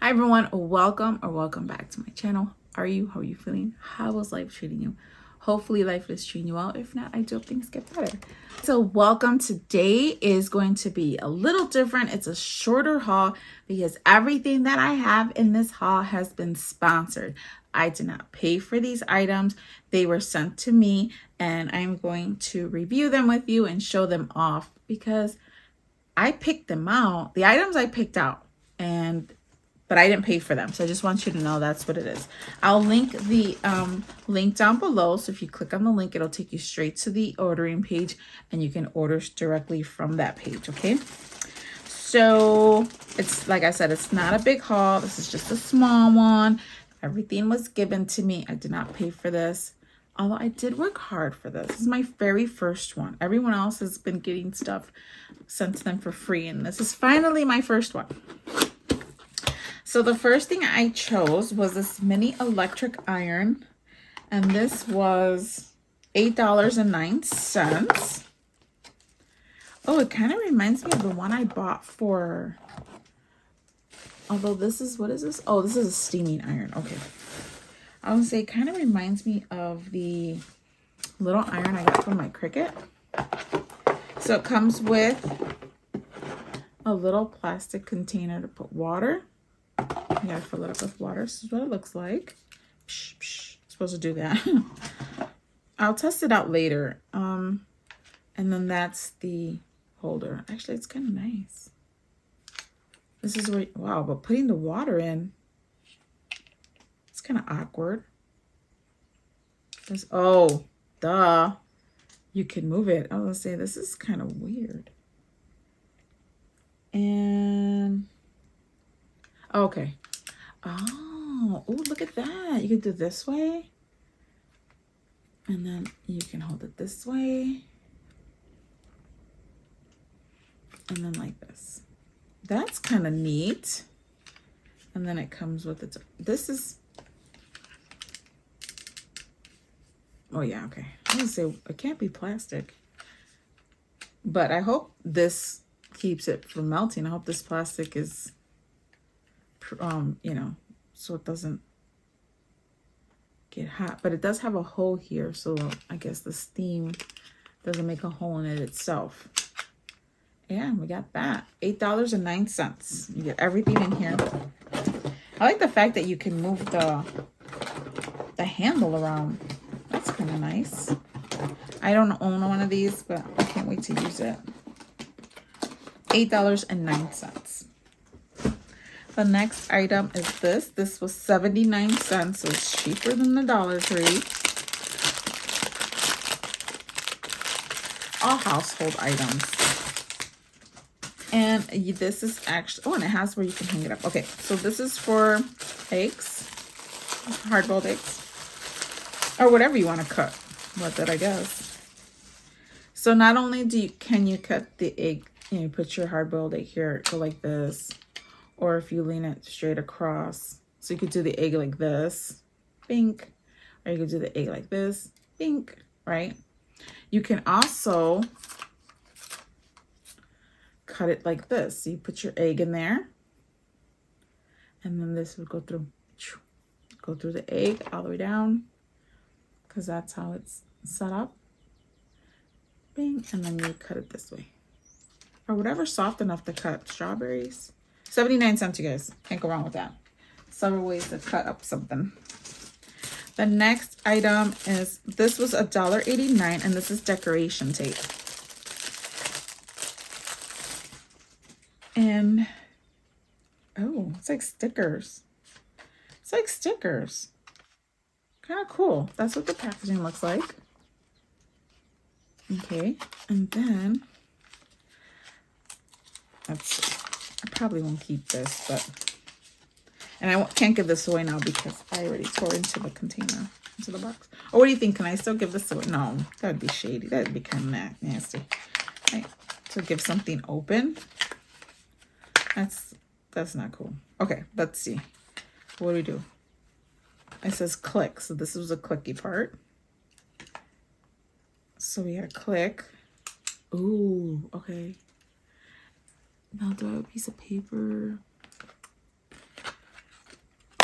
Hi everyone, welcome back to my channel. How are you feeling? How was life treating you? Hopefully life is treating you well. If not, I do hope things get better. So welcome. Today is going to be a little different. It's a shorter haul because everything that I have in this haul has been sponsored. I did not pay for these items. They were sent to me and I'm going to review them with you and show them off because I picked them out. The items I picked out, but I didn't pay for them. So I just want you to know that's what it is. I'll link the link down below. So if you click on the link, it'll take you straight to the ordering page and you can order directly from that page, okay? So it's, like I said, it's not a big haul. This is just a small one. Everything was given to me. I did not pay for this. Although I did work hard for this. This is my very first one. Everyone else has been getting stuff sent to them for free. And this is finally my first one. So the first thing I chose was this mini electric iron, and this was $8.09. Oh, it kind of reminds me of the one I bought for, although this is, what is this? Oh, this is a steaming iron. Okay. I would say it kind of reminds me of the little iron I got from my Cricut. So it comes with a little plastic container to put water. You gotta fill it up with water. This is what it looks like. Psh, psh. Supposed to do that. I'll test it out later. And then that's the holder. Actually, it's kind of nice. This is where, wow, but putting the water in, it's kind of awkward. There's, oh, duh. You can move it. I was gonna say, this is kind of weird. And, okay. Oh, look at that. You can do this way. And then you can hold it this way. And then like this. That's kind of neat. And then it comes with its, this is, oh yeah, okay. I was gonna say, it can't be plastic. But I hope this keeps it from melting. I hope this plastic is, you know, so it doesn't get hot. But it does have a hole here, so I guess the steam doesn't make a hole in it itself. Yeah, we got that. $8.09. You get everything in here. I like the fact that you can move the handle around. That's kind of nice. I don't own one of these, but I can't wait to use it. $8.09. The next item is this. This was 79 cents, so it's cheaper than the Dollar Tree. All household items. And this is actually, oh, and it has where you can hang it up. Okay, so this is for eggs, hard-boiled eggs, or whatever you want to cut with it, I guess. So not only can you cut the egg, you know, put your hard-boiled egg here, go like this, or if you lean it straight across. So you could do the egg like this, bink, or you could do the egg like this, bink, right? You can also cut it like this. So you put your egg in there, and then this would go through the egg all the way down, because that's how it's set up. Bing, and then you cut it this way. Or whatever's soft enough to cut. Strawberries. 79 cents, you guys. Can't go wrong with that. Several ways to cut up something. The next item is, this was $1.89, and this is decoration tape. And, oh, it's like stickers. It's like stickers. Kind of cool. That's what the packaging looks like. Okay, and then, I probably won't keep this, but, and I can't give this away now because I already tore into the container, into the box. Or what do you think? Can I still give this away? No, that would be shady. That would be kind of nasty. Right. So give something open. That's not cool. Okay, let's see. What do we do? It says click. So this was a clicky part. So we gotta click. Ooh, okay. Now do I have a piece of paper?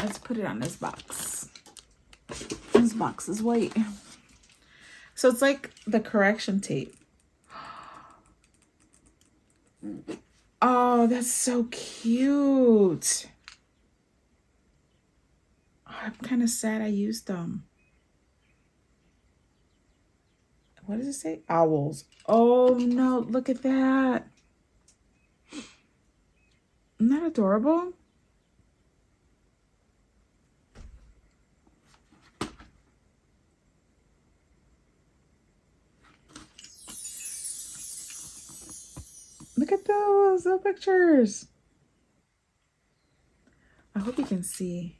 let's put it on this box. This box is white. So it's like the correction tape. Oh, that's so cute. Oh, I'm kind of sad I used them. What does it say? Owls. Oh no, look at that. Isn't that adorable? Look at those little pictures. I hope you can see.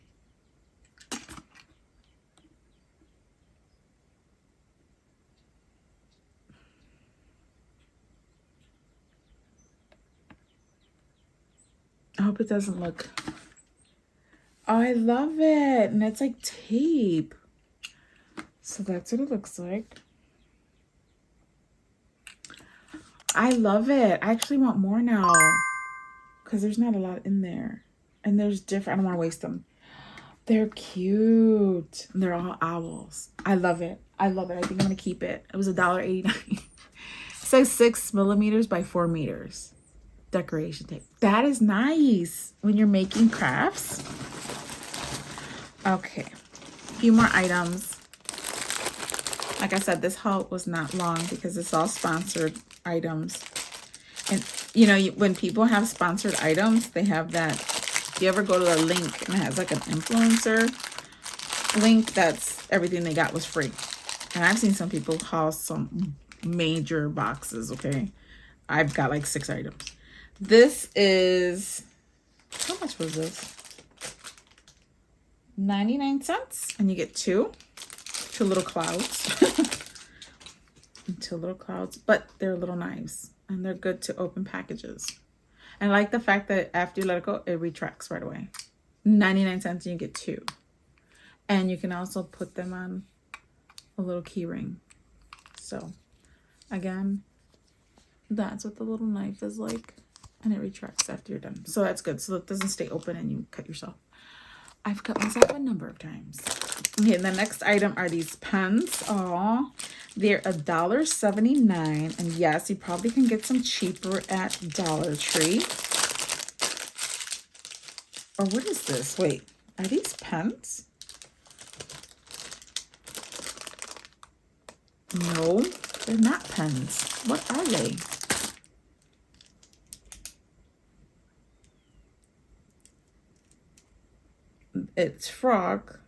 I hope it doesn't look. Oh, I love it. And it's like tape. So that's what it looks like. I love it. I actually want more now because there's not a lot in there. And there's different. I don't want to waste them. They're cute. And they're all owls. I love it. I love it. I think I'm going to keep it. It was $1.89. It says 6 millimeters by 4 meters. Decoration tape. That is nice when you're making crafts. Okay. A few more items. Like I said, this haul was not long because it's all sponsored items. And you know, when people have sponsored items, they have that. If you ever go to a link and it has like an influencer link, that's everything they got was free. And I've seen some people haul some major boxes. Okay, I've got like 6 items. This is, how much was this? 99 cents, and you get two little clouds. 2 little clouds, but they're little knives and they're good to open packages. And I like the fact that after you let it go, it retracts right away. 99 cents and you get 2. And you can also put them on a little key ring. So again, that's what the little knife is like. And it retracts after you're done. So that's good. So it doesn't stay open and you cut yourself. I've cut myself a number of times. Okay, and the next item are these pens. Aw, they're $1.79. And yes, you probably can get some cheaper at Dollar Tree. Or what is this? Wait, are these pens? No, they're not pens. What are they? It's frog.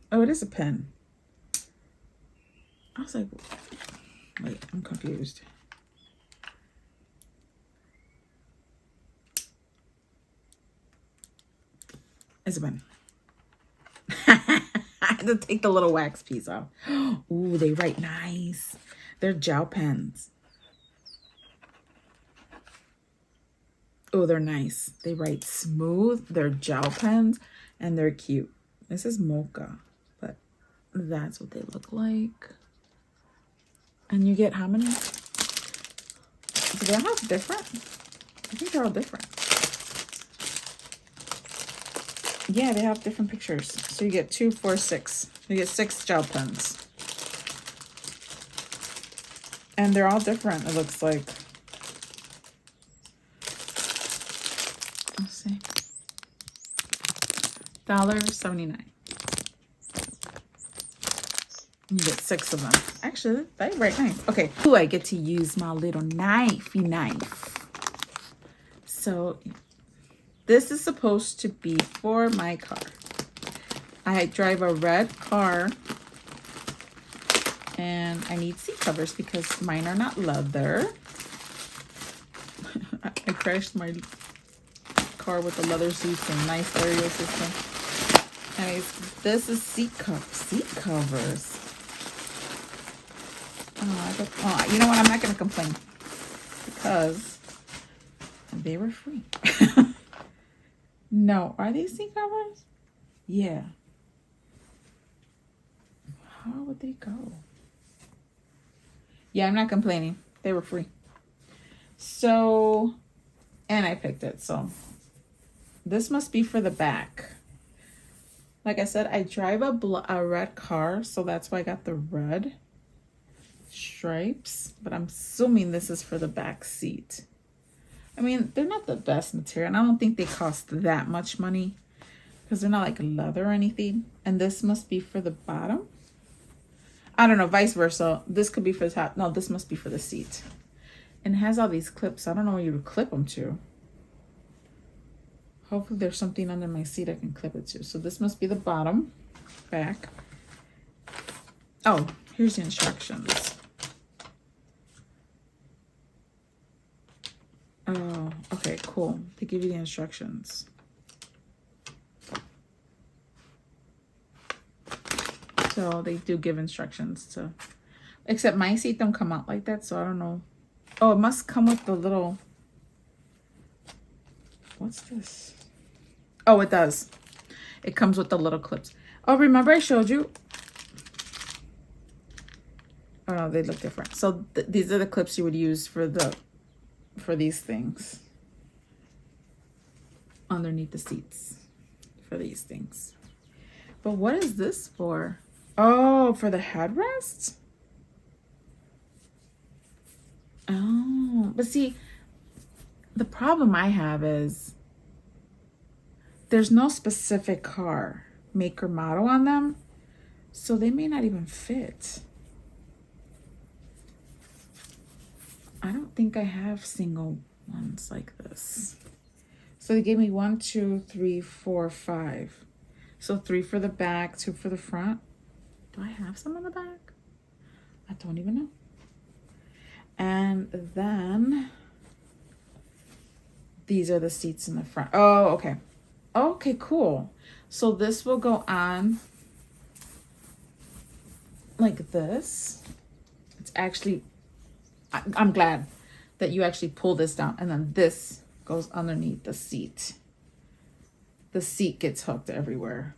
Oh, it is a pen. I was like, wait, I'm confused. It's a pen. I had to take the little wax piece off. Ooh, they write nice. They're gel pens. Oh, they're nice. They write smooth. They're gel pens and they're cute. This is mocha, but that's what they look like. And you get how many? Do they all have different? I think they're all different. Yeah, they have different pictures. So you get 2, 4, 6. You get 6 gel pens. And they're all different, it looks like. Let's see. $1.79. You get 6 of them. Actually, they're very nice. Okay. Ooh, I get to use my little knifey knife. So this is supposed to be for my car. I drive a red car and I need seat covers because mine are not leather. I crashed my car with the leather seats and nice stereo system. Anyways, this is seat covers. Oh, you know what? I'm not going to complain because they were free. No, are these seat covers? Yeah. How would they go? Yeah, I'm not complaining. They were free. So, and I picked it. So this must be for the back. Like I said, I drive a red car, so that's why I got the red stripes, but I'm assuming this is for the back seat. I mean, they're not the best material, and I don't think they cost that much money because they're not like leather or anything. And this must be for the bottom. I don't know, vice versa. This could be for the top. No, this must be for the seat. And it has all these clips. I don't know where you would clip them to. Hopefully there's something under my seat I can clip it to. So this must be the bottom, back. Oh, here's the instructions. Oh, okay, cool. They give you the instructions. So they do give instructions to, except my seat don't come out like that, so I don't know. Oh, it must come with the little, what's this? Oh, it does. It comes with the little clips. Oh, remember I showed you? Oh no, they look different. So these are the clips you would use for these things underneath the seats for these things. But what is this for? Oh, for the headrest? Oh, but see, the problem I have is there's no specific car make or model on them, so they may not even fit. I don't think I have single ones like this. So they gave me 1, 2, 3, 4, 5. So 3 for the back, 2 for the front. Do I have some in the back? I don't even know. And then these are the seats in the front. Oh, okay. Okay, cool. So this will go on like this. It's actually, I'm glad that you actually pull this down, and then this goes underneath the seat. The seat gets hooked everywhere,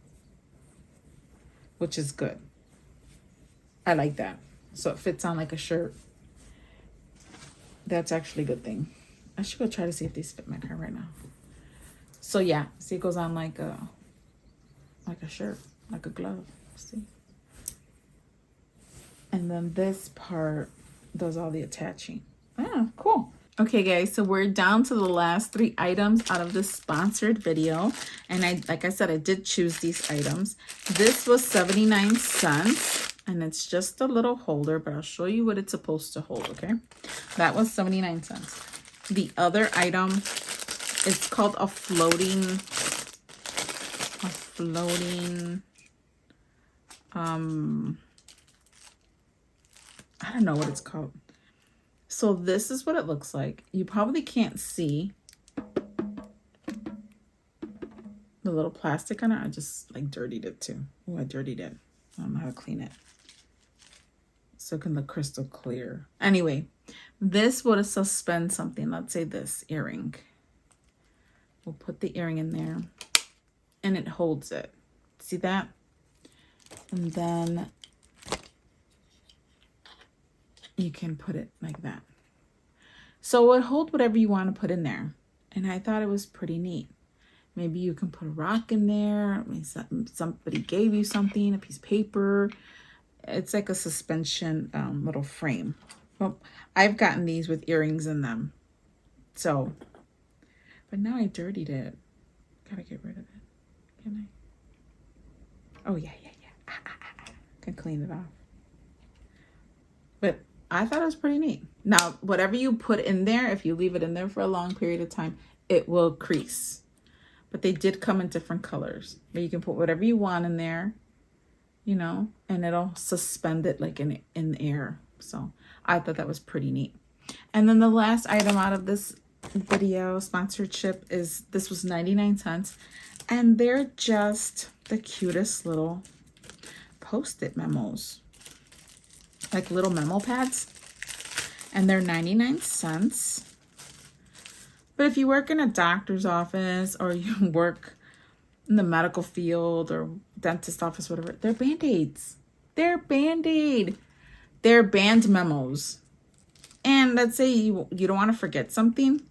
which is good. I like that. So it fits on like a shirt. That's actually a good thing. I should go try to see if these fit my car right now. So yeah, see, it goes on like a shirt, like a glove. See? And then this part does all the attaching. Ah, cool. Okay guys, so we're down to the last 3 items out of this sponsored video. And like I said, I did choose these items. This was 79 cents. And it's just a little holder, but I'll show you what it's supposed to hold, okay? That was 79 cents. The other item, it's called a floating, I don't know what it's called. So this is what it looks like. You probably can't see the little plastic on it. I just like dirtied it too. Oh, I dirtied it. I don't know how to clean it, so it can look crystal clear. Anyway, this would suspend something. Let's say this earring. We'll put the earring in there and it holds it. See that? And then you can put it like that. So it would hold whatever you want to put in there. And I thought it was pretty neat. Maybe you can put a rock in there. I mean, somebody gave you something, a piece of paper. It's like a suspension little frame. Well, I've gotten these with earrings in them. So, but now I dirtied it. Gotta get rid of it. Can I? Oh, yeah. Can clean it off. But I thought it was pretty neat. Now, whatever you put in there, if you leave it in there for a long period of time, it will crease. But they did come in different colors. But you can put whatever you want in there, you know, and it'll suspend it like in air. So I thought that was pretty neat. And then the last item out of this video sponsorship is, this was 99 cents. And they're just the cutest little Post-it memos. Like little memo pads. And they're 99 cents. But if you work in a doctor's office or you work in the medical field or dentist office, whatever, they're Band-Aids. They're Band-Aid. They're band memos. And let's say you don't want to forget something.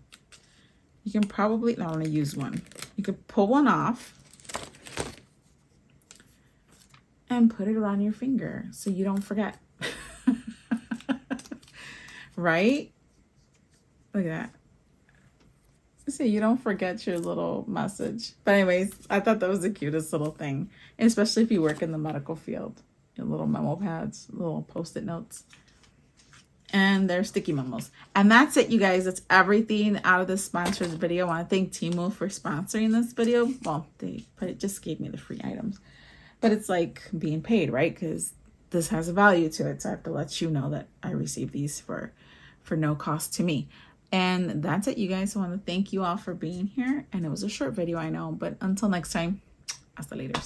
You can probably, I want to use one. You could pull one off. and put it around your finger so you don't forget. Right? Look at that. So you don't forget your little message. But anyways, I thought that was the cutest little thing, especially if you work in the medical field. Your little memo pads, little post-it notes. And they're sticky memos. And that's it, you guys. That's everything out of this sponsored video. I want to thank Temu for sponsoring this video. Well, it just gave me the free items. But it's like being paid, right? Because this has a value to it. So I have to let you know that I received these for no cost to me. And that's it, you guys. I want to thank you all for being here. And it was a short video, I know. But until next time, hasta later.